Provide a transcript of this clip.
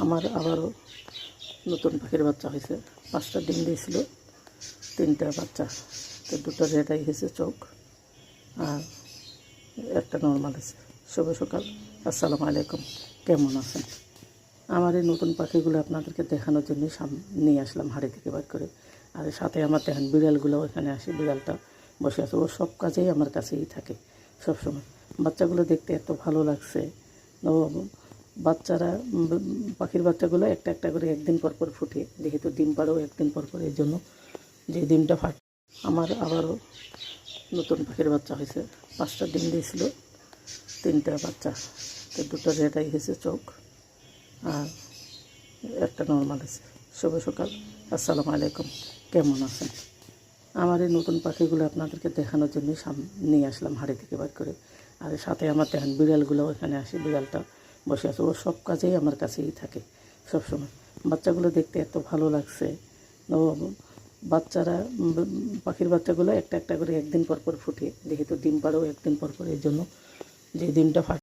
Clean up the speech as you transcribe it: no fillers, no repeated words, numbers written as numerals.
আমার আবারও নতুন পাখির বাচ্চা হয়েছে। 5টা ডিম দিয়েছিল, 3টা বাচ্চা। তো 2টা রেড আই হয়েছে চোখ, আর একটা নর্মাল আছে। শুভ সকাল, আসসালামু আলাইকুম। কেমন আছেন? আমার এই নতুন পাখিগুলো আপনাদেরকে দেখানোর জন্য নিয়ে আসলাম হাড়ি থেকে বার করে। আর সাথে আমার দেখেন বিড়ালগুলো এখানে আসে, বিড়ালটা বসে আছে। ও সব কাজেই আমার কাছেই থাকে সবসময়। বাচ্চাগুলো দেখতে এত ভালো লাগছে। ও বাচ্চারা পাখির বাচ্চাগুলো একটা একটা করে একদিন পর পর ফুটে, যেহেতু ডিম পাড়েও একদিন পর পর, এই জন্য যে ডিমটা আমার আবারও নতুন পাখির বাচ্চা হয়েছে। 5টা ডিম দিয়েছিল, 3টা বাচ্চা। তো 2টা রেড আই হয়েছে চোখ, আর একটা নর্মাল আছে। শুভ সকাল, আসসালামু আলাইকুম। কেমন আছেন? আমার এই নতুন পাখিগুলো আপনাদেরকে দেখানোর জন্য নিয়ে আসলাম হাড়ি থেকে বার করে। আর সাথে আমার দেখেন বিড়ালগুলো এখানে আসে, বিড়ালটা বসে আছে। ও সব কাজেই আমার কাছেই থাকে সবসময়। বাচ্চাগুলো দেখতে এত ভালো লাগছে। ও বাচ্চারা পাখির বাচ্চাগুলো একটা একটা করে একদিন পর পর ফুটে, যেহেতু ডিম পাড়েও একদিন পর পর, এই জন্য যে ডিমটা